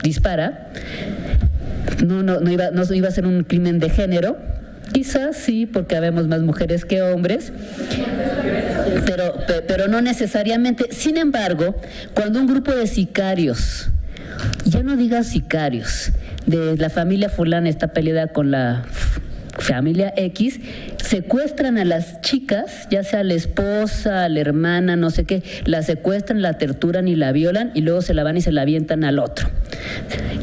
dispara, no iba a ser un crimen de género. Quizás sí, porque habemos más mujeres que hombres, pero no necesariamente. Sin embargo, cuando un grupo de sicarios, ya no digas sicarios, de la familia fulana está peleada con la familia X, secuestran a las chicas, ya sea la esposa, la hermana, no sé qué, la secuestran, la torturan y la violan y luego se la van y se la avientan al otro.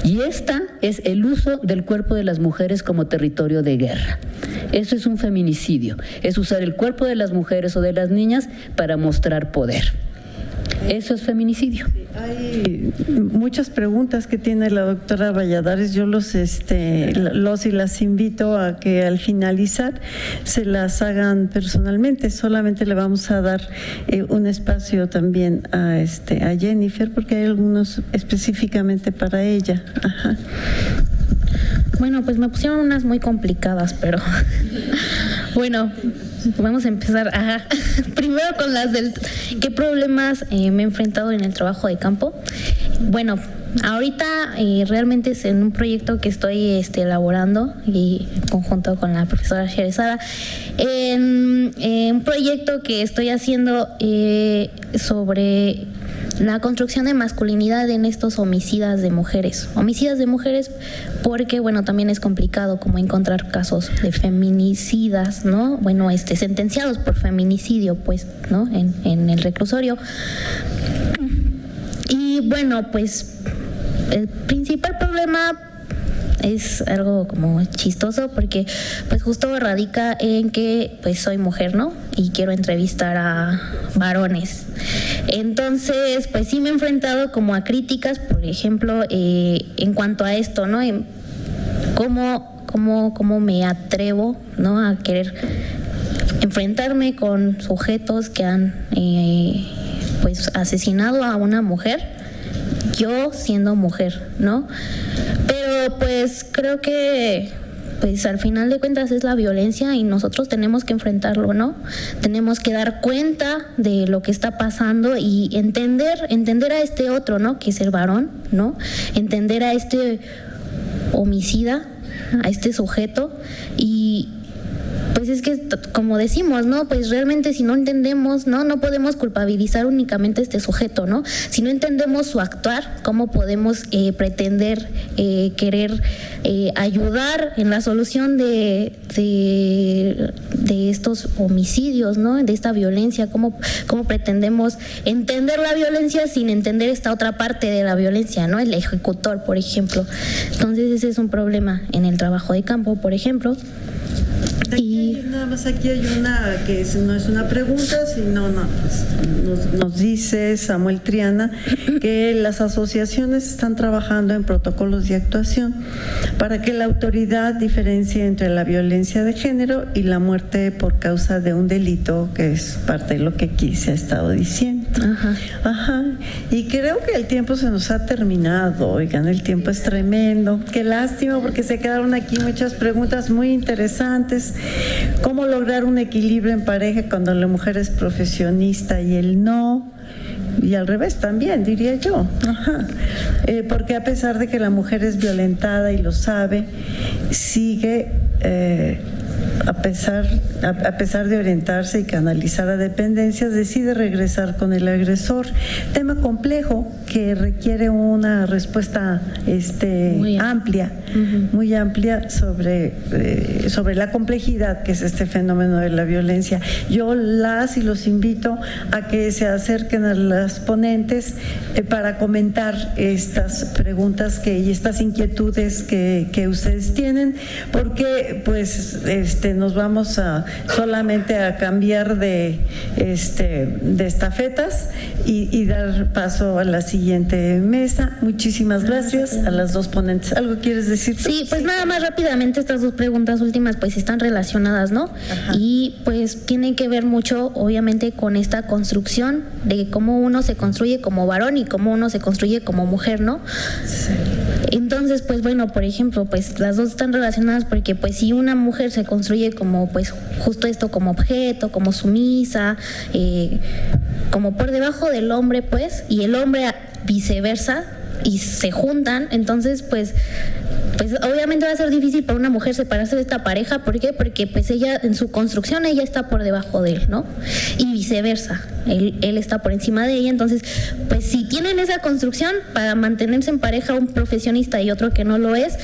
Y esta es el uso del cuerpo de las mujeres como territorio de guerra. Eso es un feminicidio, es usar el cuerpo de las mujeres o de las niñas para mostrar poder. Eso es feminicidio. Hay muchas preguntas que tiene la doctora Valladares. Yo los y las invito a que al finalizar se las hagan personalmente. Solamente le vamos a dar un espacio también a Jennifer, porque hay algunos específicamente para ella. Ajá. Bueno, pues me pusieron unas muy complicadas, pero bueno, vamos a empezar. Primero con las del qué problemas me he enfrentado en el trabajo de campo. Bueno, ahorita realmente es en un proyecto que estoy elaborando y en conjunto con la profesora Sherezada, en un proyecto que estoy haciendo sobre la construcción de masculinidad en estos homicidas de mujeres. Homicidas de mujeres porque, bueno, también es complicado como encontrar casos de feminicidas, ¿no? Bueno, sentenciados por feminicidio, pues, ¿no? En el reclusorio. Y bueno, pues el principal problema es algo como chistoso porque pues justo radica en que pues soy mujer, ¿no? Y quiero entrevistar a varones. Entonces, pues sí me he enfrentado como a críticas, por ejemplo, en cuanto a esto, ¿no? ¿Cómo me atrevo, ¿no? A querer enfrentarme con sujetos que han pues asesinado a una mujer, yo siendo mujer, ¿no? Pero pues creo que pues al final de cuentas es la violencia y nosotros tenemos que enfrentarlo, ¿no? Tenemos que dar cuenta de lo que está pasando y entender a este otro, ¿no? Que es el varón, ¿no? Entender a este homicida, a este sujeto y pues es que como decimos, ¿no? Pues realmente si no entendemos, no podemos culpabilizar únicamente a este sujeto, ¿no? Si no entendemos su actuar, ¿cómo podemos pretender querer ayudar en la solución de estos homicidios, ¿no? De esta violencia, ¿cómo pretendemos entender la violencia sin entender esta otra parte de la violencia, ¿no? El ejecutor, por ejemplo. Entonces ese es un problema en el trabajo de campo, por ejemplo. Nada más aquí hay una que no es una pregunta, sino nos dice Samuel Triana que las asociaciones están trabajando en protocolos de actuación para que la autoridad diferencie entre la violencia de género y la muerte por causa de un delito, que es parte de lo que aquí se ha estado diciendo. Ajá. Y creo que el tiempo se nos ha terminado. Oigan, el tiempo es tremendo. Qué lástima, porque se quedaron aquí muchas preguntas muy interesantes. ¿Cómo lograr un equilibrio en pareja cuando la mujer es profesionista y él no? Y al revés también, diría yo. Ajá. Porque a pesar de que la mujer es violentada y lo sabe, sigue a pesar de orientarse y canalizar a dependencias, decide regresar con el agresor. Tema complejo que requiere una respuesta muy amplia, muy amplia sobre la complejidad que es este fenómeno de la violencia. Yo los invito a que se acerquen a las ponentes para comentar estas preguntas y estas inquietudes que ustedes tienen, porque pues nos vamos solamente a cambiar de estafetas y dar paso a la siguiente mesa. Muchísimas gracias a las dos ponentes. ¿Algo quieres decir? Sí, pues nada más rápidamente, estas dos preguntas últimas pues están relacionadas, ¿no? Ajá. Y pues tienen que ver mucho obviamente con esta construcción de cómo uno se construye como varón y cómo uno se construye como mujer, ¿no? Sí. Entonces, pues bueno, por ejemplo, pues las dos están relacionadas porque pues si una mujer se construye como pues justo esto, como objeto, como sumisa, como por debajo del hombre, pues, y el hombre viceversa, y se juntan, entonces pues obviamente va a ser difícil para una mujer separarse de esta pareja. ¿Por qué? Porque pues ella en su construcción ella está por debajo de él, ¿no? Y viceversa. él está por encima de ella. Entonces, pues si tienen esa construcción para mantenerse en pareja un profesionista y otro que no lo es,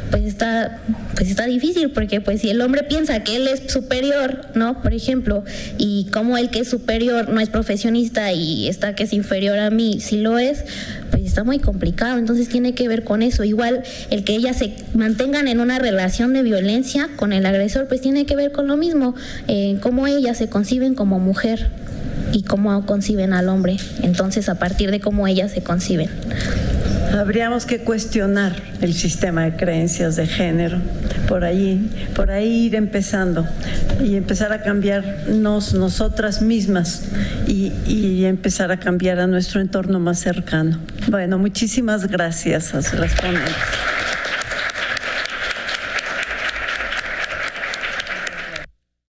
pues está difícil, porque pues si el hombre piensa que él es superior, ¿no? Por ejemplo, y como el que es superior no es profesionista y está que es inferior a mí, si lo es, pues está muy complicado. Entonces tiene que ver con eso. Igual el que ellas se mantengan en una relación de violencia con el agresor, pues tiene que ver con lo mismo, cómo ellas se conciben como mujer y cómo conciben al hombre. Entonces, a partir de cómo ellas se conciben. Habríamos que cuestionar el sistema de creencias de género, por ahí ir empezando y empezar a cambiarnos nosotras mismas y empezar a cambiar a nuestro entorno más cercano. Bueno, muchísimas gracias a las ponentes.